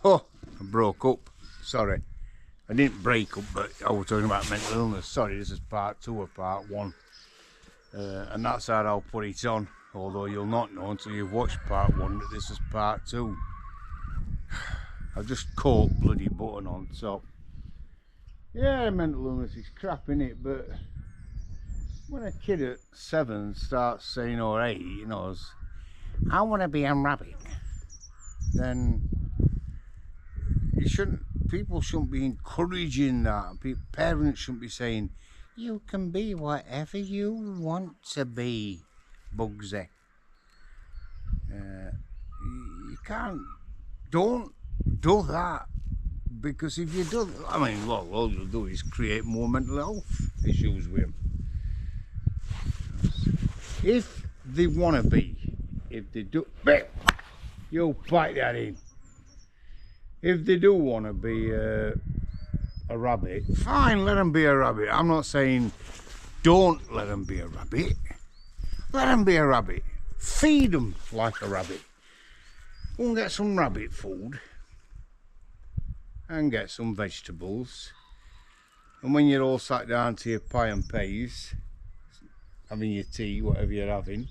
Oh, I broke up. Sorry. I didn't break up, but I was talking about mental illness. Sorry, this is part 2 of part 1. And that's how I'll put it on. Although you'll not know until you've watched part 1 that this is part 2. I've just caught bloody button on top. Yeah, mental illness is crap, innit? But when a kid at 7 starts saying, or 8, you know, I want to be a rabbit, then people shouldn't be encouraging that. Parents shouldn't be saying, you can be whatever you want to be, Bugsy. You can't, don't do that, because if you do, I mean, well, all you'll do is create more mental health issues with them. If they want to be, if they do, you bite that in. If they do want to be a rabbit, fine, let them be a rabbit. I'm not saying don't let them be a rabbit. Let them be a rabbit. Feed them like a rabbit. Go and get some rabbit food and get some vegetables. And when you're all sat down to your pie and peas, having your tea, whatever you're having,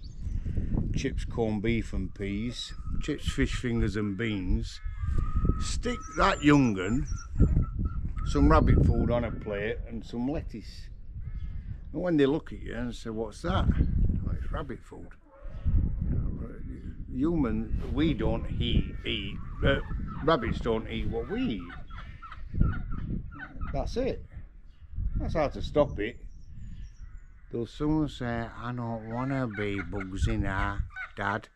chips, corned beef and peas, chips, fish fingers and beans, stick that young'un some rabbit food on a plate and some lettuce. And when they look at you and say, what's that? Oh, it's rabbit food. Human, we don't eat rabbits don't eat what we eat. That's it. That's how to stop it. They'll soon say, I don't want to be Bugsy now, Dad.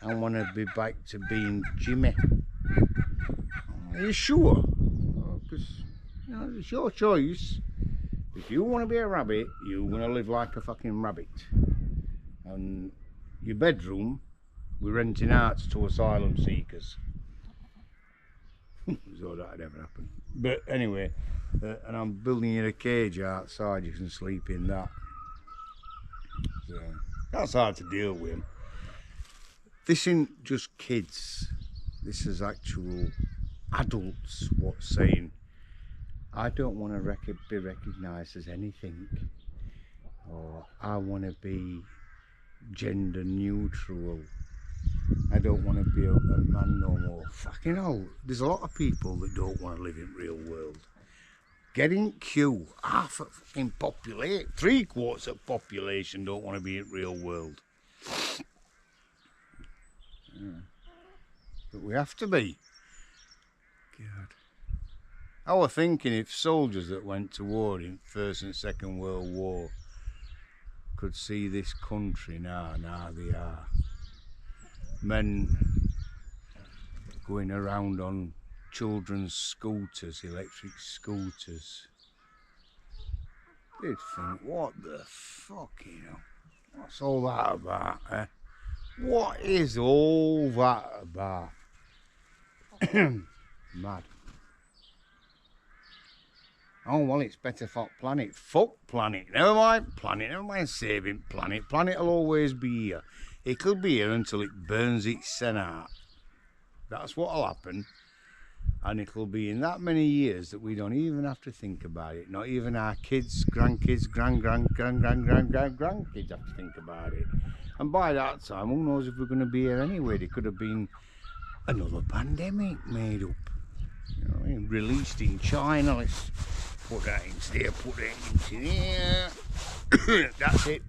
I want to be back to being Jimmy. Are you sure? Because you know, it's your choice. If you want to be a rabbit, you're going to live like a fucking rabbit. And your bedroom, we're renting out to asylum seekers. So that'd ever happen. But anyway, and I'm building you a cage outside, you can sleep in that. So that's hard to deal with. This isn't just kids, this is actual adults what's saying, I don't want to be recognised as anything, or I want to be gender neutral, I don't want to be a man no more. Fucking hell, there's a lot of people that don't want to live in real world. Get in queue. Half of fucking population, 3/4 of population don't want to be in real world. Yeah. But we have to be. God. I was thinking if soldiers that went to war in First and Second World War could see this country now they are. Men going around on children's scooters, electric scooters. They'd think, what the fuck, you know? What's all that about, eh? What is all that about? Mad. Oh, well, it's better for planet. Fuck planet. Never mind planet. Never mind saving planet. Planet will always be here. It'll be here until it burns itself out. That's what'll happen. And it'll be in that many years that we don't even have to think about it. Not even our kids, grandkids, grandkids have to think about it. And by that time, who knows if we're going to be here anyway? There could have been another pandemic made up. You know, released in China. Let's put that into there, put that into there. That's it.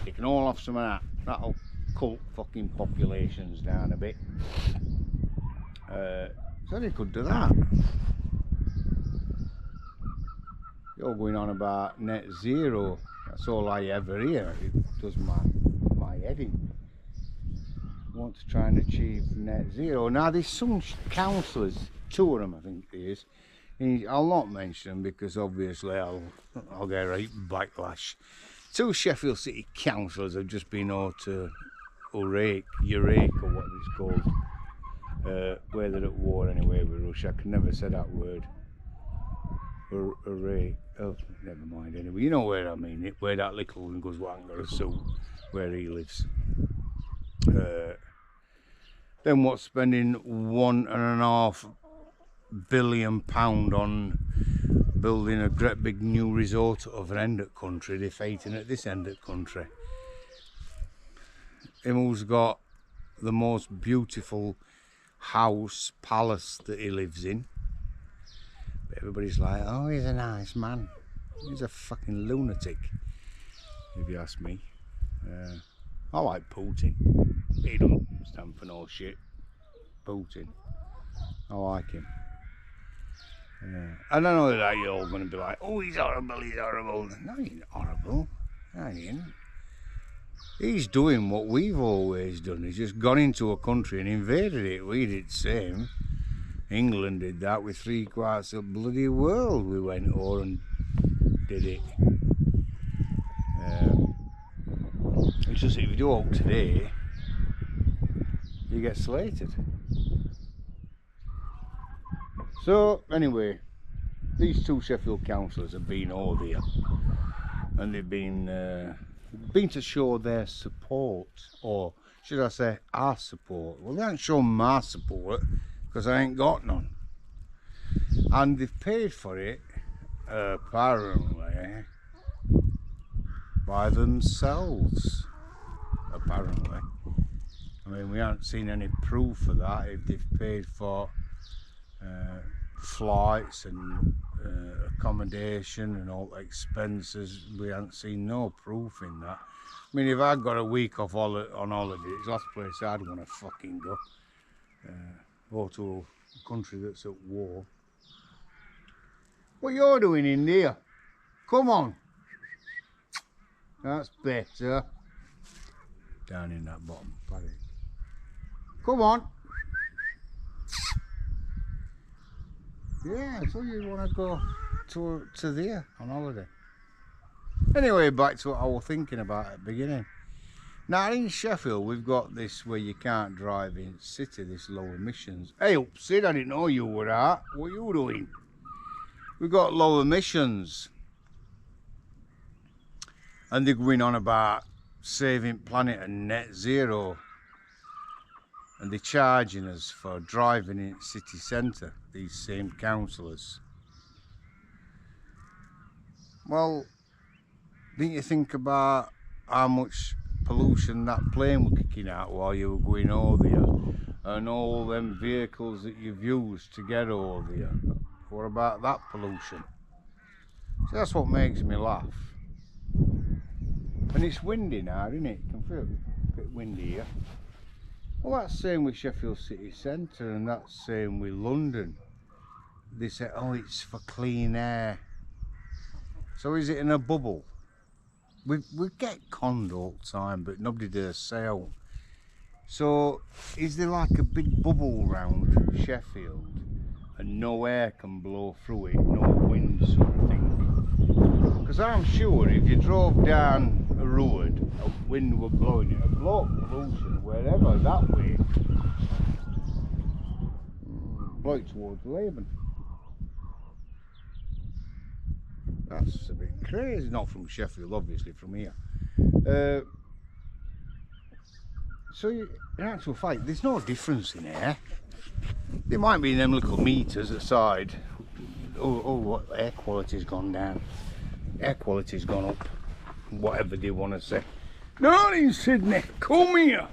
You can all have some of that. That'll cut fucking populations down a bit. So they could do that. You're going on about net zero. That's all I ever hear. It does my head in. Want to try and achieve net zero. Now there's some councillors, 2 of them I think there is. I'll not mention them because obviously I'll get a backlash. 2 Sheffield City councillors have just been out to Urake or what it's called. Where they're at war anyway with Russia. I can never say that word. Urake. Oh, never mind. Anyway, you know where I mean it. Where that little one goes Wanga or so, where he lives. Then what's spending £1.5 billion on building a great big new resort at other end of the country, they're fighting at this end of the country. Him who's got the most beautiful house, palace that he lives in. But everybody's like, oh, he's a nice man. He's a fucking lunatic, if you ask me. I like Putin. He don't stand for no shit. Putin. I like him. I don't know that you're all going to be like, oh, he's horrible, he's horrible. No, he ain't horrible. No, he ain't. He's doing what we've always done. He's just gone into a country and invaded it. We did the same. England did that with 3/4 of the bloody world. We went over and did it. It's just if you do it today, you get slated. So anyway, these two Sheffield councillors have been over here, and they've been to show their support, or should I say our support. Well, they haven't shown my support because I ain't got none, and they've paid for it apparently by themselves. Apparently, I mean, we haven't seen any proof of that. If they've paid for flights and accommodation and all expenses, we haven't seen no proof in that. I mean, if I'd got a week off on holiday, it's the last place I'd want to fucking go to a country that's at war. What you're doing in there? Come on. That's better. Down in that bottom paddock. Come on. Yeah, so you want to go to there on holiday. Anyway, back to what I was thinking about at the beginning. Now in Sheffield, we've got this where you can't drive in city, this low emissions. Hey, up, Sid, I didn't know you were that. What are you doing? We've got low emissions. And they're going on about saving planet and net zero. And they're charging us for driving in city centre, these same councillors. Well, didn't you think about how much pollution that plane were kicking out while you were going over there, and all them vehicles that you've used to get over here? What about that pollution? So that's what makes me laugh. And it's windy now, isn't it? You can feel it a bit windy here. Well, that's the same with Sheffield city centre, and that's the same with London. They say, oh, it's for clean air. So is it in a bubble? We get conned all the time, but nobody dares say out. So is there like a big bubble round Sheffield and no air can blow through it, no wind sort of thing? Because I'm sure if you drove down a road, a wind would blow it would blow up pollution wherever, that way. Blow it towards Laban. That's a bit crazy. Not from Sheffield, obviously, from here. So in actual fact, there's no difference in air. There might be them little meters aside. Oh, air quality's gone down. Air quality's gone up. Whatever they want to say. Not in Sydney. Come here.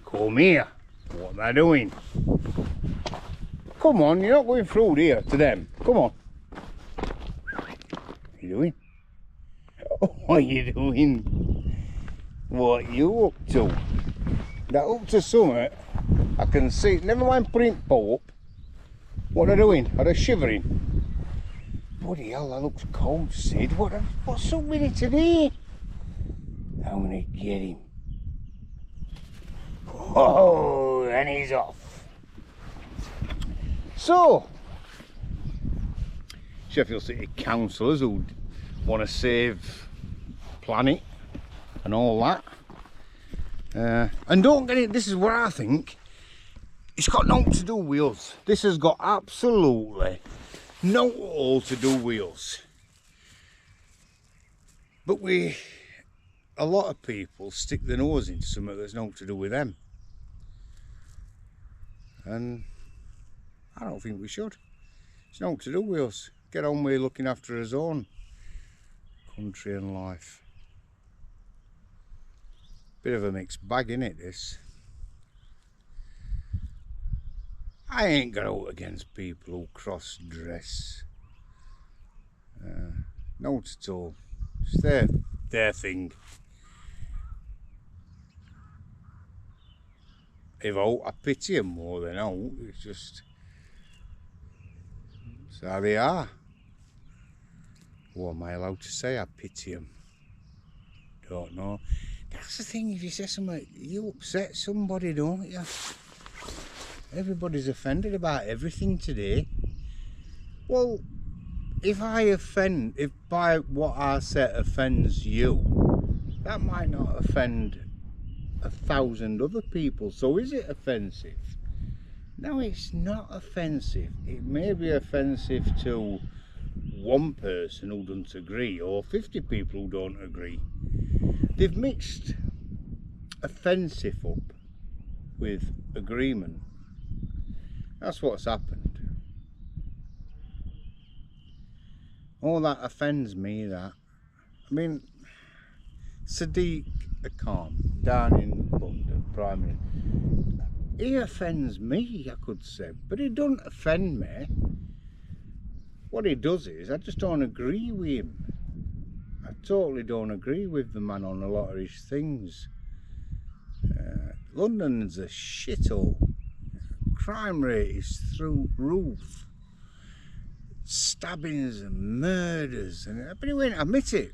Come here. What they're doing? Come on, you're not going through here to them. Come on. What are you doing? What are you doing? What are you up to? That up to summit. I can see. Never mind putting pole up. What are they doing? Are they shivering? Bloody hell, that looks cold, Sid. What's up with it today? I'm gonna get him. Oh, and he's off. So, Sheffield City councillors who want to save planet and all that. And don't get it, this is what I think. It's got nothing to do with us. This has got absolutely no all to do with us. But a lot of people stick their nose into something that's nothing to do with them. and I don't think we should. It's nothing to do with us. Get on with looking after his own country and life. Bit of a mixed bag, innit, this? I ain't got out against people who cross-dress. Not at all. It's their thing. If I pity them more than out, it's just... It's how they are. What am I allowed to say? I pity them. Don't know. That's the thing, if you say something, you upset somebody, don't you? Everybody's offended about everything today. Well, if by what I say offends you, that might not offend 1,000 other people. So is it offensive? No, it's not offensive. It may be offensive to one person who doesn't agree, or 50 people who don't agree. They've mixed offensive up with agreement. That's what's happened. Oh, that offends me, that. I mean, Sedbergh Khan down in London, Prime Minister, he offends me, I could say, but he doesn't offend me. What he does is, I just don't agree with him. I totally don't agree with the man on a lot of his things. London's a shithole. Crime rate is through roof. Stabbings and murders, but he won't admit it.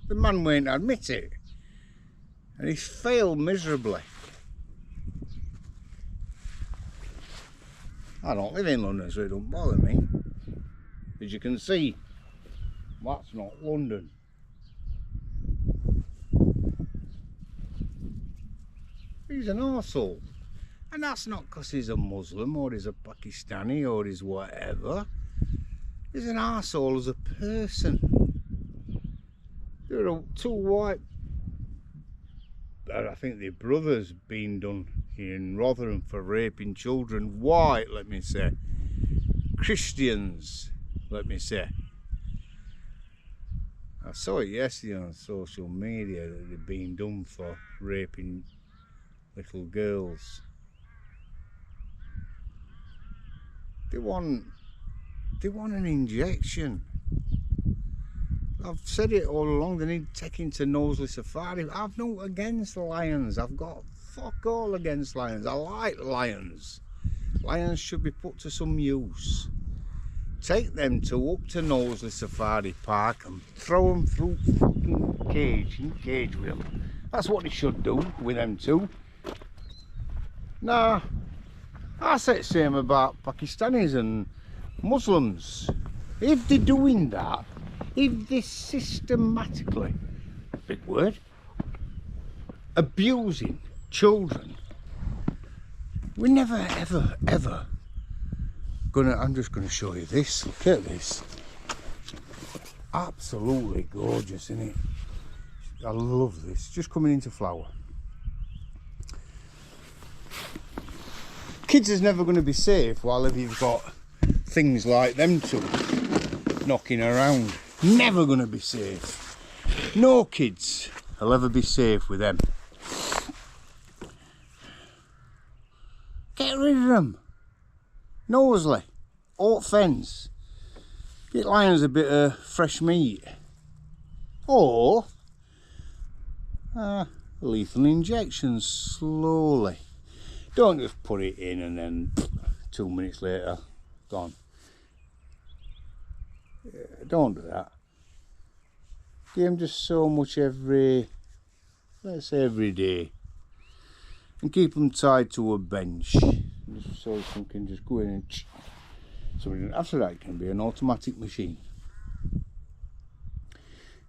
The man won't admit it. And he's failed miserably. I don't live in London, so it don't bother me. As you can see, that's not London. He's an arsehole. And that's not because he's a Muslim or he's a Pakistani or he's whatever. He's an arsehole as a person. There are two white, I think their brothers being done in Rotherham for raping children. White, let me say. Christians, let me say. I saw it yesterday on social media that they've been done for raping little girls. They want an injection. I've said it all along, they need taking to Knowsley Safari. I've no against lions. I've got fuck all against lions. I like lions. Lions should be put to some use. Take them up to Knowsley Safari Park and throw them through fucking cage with them. That's what they should do with them too. Nah, I say the same about Pakistanis and Muslims. If they're doing that, if they systematically, big word, abusing children, we're never ever gonna, I'm just gonna show you this, look at this. Absolutely gorgeous, isn't it? I love this, just coming into flower. Kids is never going to be safe while if you've got things like them two knocking around. Never going to be safe. No kids will ever be safe with them. Get rid of them. Knowsley, oat fence. Get lions a bit of fresh meat. Or lethal injections slowly. Don't just put it in and then 2 minutes later, gone. Don't do that. Give them just so much let's say every day. And keep them tied to a bench. Just so someone can just go in and so after that it can be an automatic machine.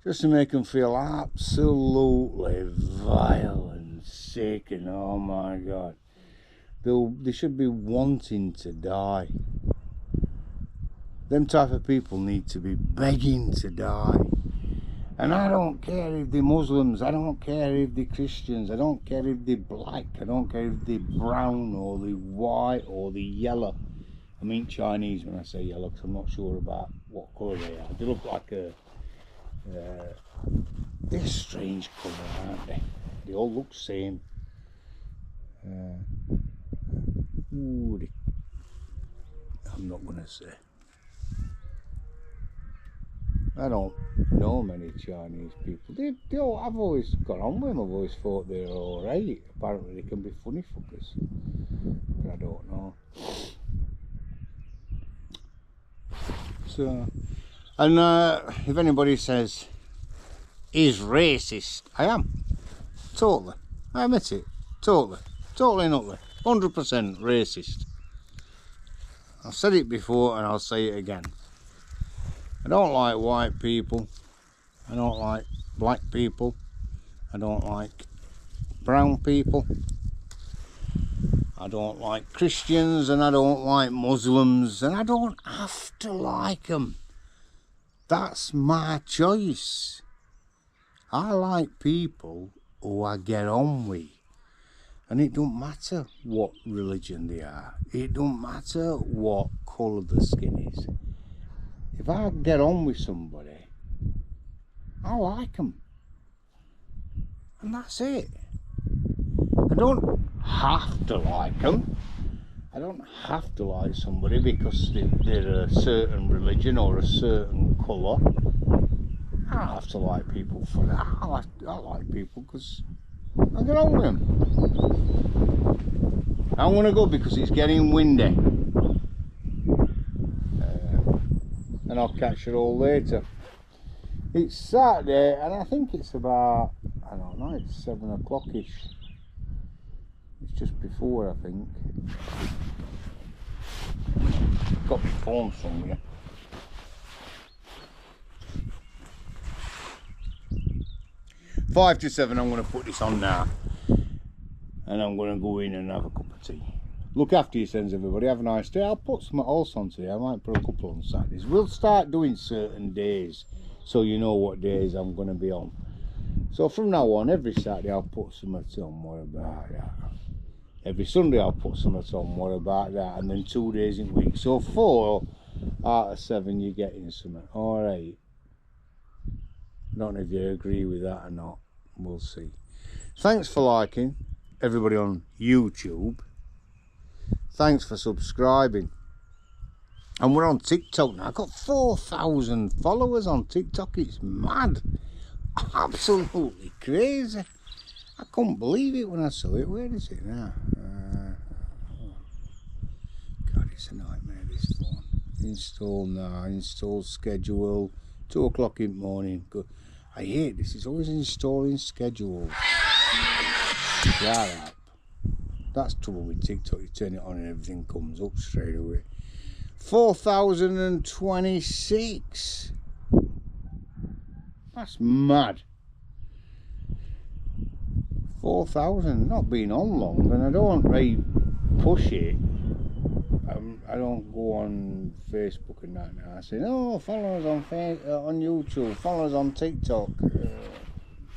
Just to make them feel absolutely vile and sick and oh my God. They should be wanting to die. Them type of people need to be begging to die. And I don't care if they're Muslims, I don't care if they're Christians, I don't care if they're black, I don't care if they're brown or they're white or they're yellow. I mean Chinese when I say yellow, because I'm not sure about what colour they are. They look like a... they're strange colour, aren't they? They all look the same. I'm not going to say. I don't know many Chinese people. They all, I've always got on with them. I've always thought they're alright. Apparently they can be funny fuckers. But I don't know. So, and if anybody says he's racist, I am. Totally. I admit it. Totally. Totally and utterly. 100% racist. I've said it before and I'll say it again. I don't like white people. I don't like black people. I don't like brown people. I don't like Christians and I don't like Muslims, and I don't have to like them. That's my choice. I like people who I get on with. And it don't matter what religion they are. It don't matter what colour the skin is. If I get on with somebody, I like them. And that's it. I don't have to like them. I don't have to like somebody because they're a certain religion or a certain colour. I don't have to like people for that. I like people because I get on with them. I'm going to go because it's getting windy. And I'll catch it all later. It's Saturday and I think it's about, I don't know, it's 7 o'clock-ish. It's just before, I think. Got my phone somewhere. Five to 7, I'm going to put this on now. And I'm going to go in and have a cup of tea. Look after yourselves, everybody. Have a nice day. I'll put some else on today. I might put a couple on Saturdays. We'll start doing certain days so you know what days I'm going to be on. So from now on, every Saturday I'll put something on. What about that? Every Sunday I'll put something on. What about that? And then 2 days in a week. So 4 out of 7 you're getting something. Alright. I don't know if you agree with that or not. We'll see. Thanks for liking, everybody on YouTube. Thanks for subscribing. And we're on TikTok now. I've got 4,000 followers on TikTok. It's mad. Absolutely crazy. I couldn't believe it when I saw it. Where is it now? God, it's a nightmare, this phone. Install now. Install schedule. 2 o'clock in the morning. Good. I hate this. It's always installing schedule. That app. That's trouble with TikTok. You turn it on and everything comes up straight away. 4,026. That's mad. 4,000. Not been on long, and I don't really push it. I don't go on Facebook and that now. I say, no, follow us on YouTube, follow us on TikTok.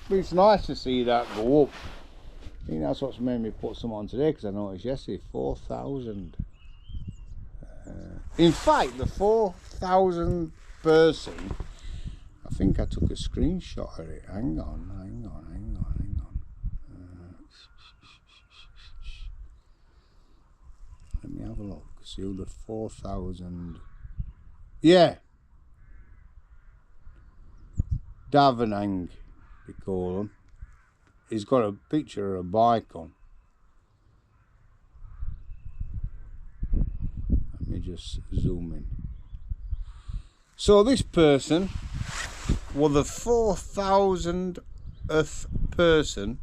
It's nice to see that go up. I think that's what's made me put some on today, because I noticed yesterday 4,000. In fact, the 4,000 person, I think I took a screenshot of it. Hang on. Let me have a look. See who the 4,000. Yeah. Davenang, they call him. He's got a picture of a bike on. Let me just zoom in. So this person was the 4,000th person.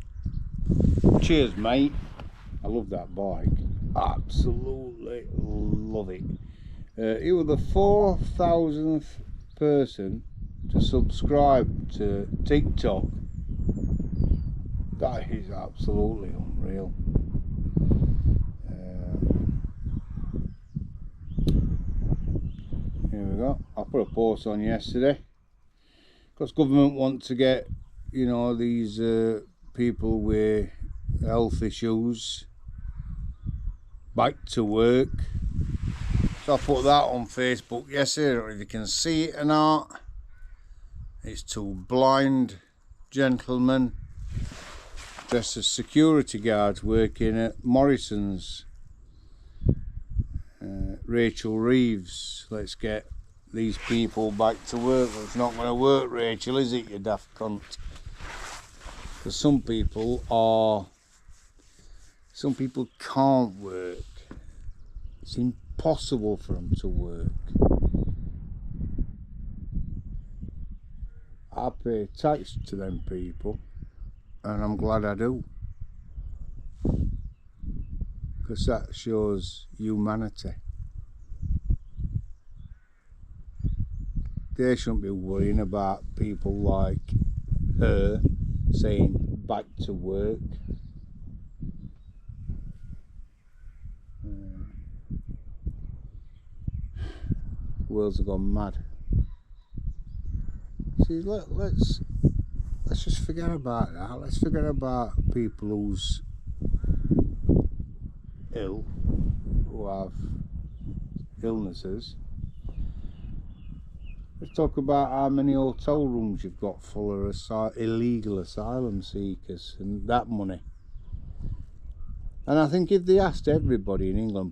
Cheers, mate. I love that bike. Absolutely love it. He was the 4,000th person to subscribe to TikTok. That is absolutely unreal. Here we go. I put a post on yesterday. Because government want to get, you know, these people with health issues back to work. So I put that on Facebook yesterday. I don't know if you can see it or not. It's two blind gentlemen dressed as security guards working at Morrison's. Rachel Reeves, let's get these people back to work. Well, it's not going to work, Rachel, is it, you daft cunt? Because some people can't work. It's impossible for them to work. I pay tax to them people, and I'm glad I do, because that shows humanity. They shouldn't be worrying about people like her saying back to work. The world's gone mad. See, let's just forget about that. Let's forget about people who's ill, who have illnesses. Let's talk about how many hotel rooms you've got full of illegal asylum seekers and that money. And I think if they asked everybody in England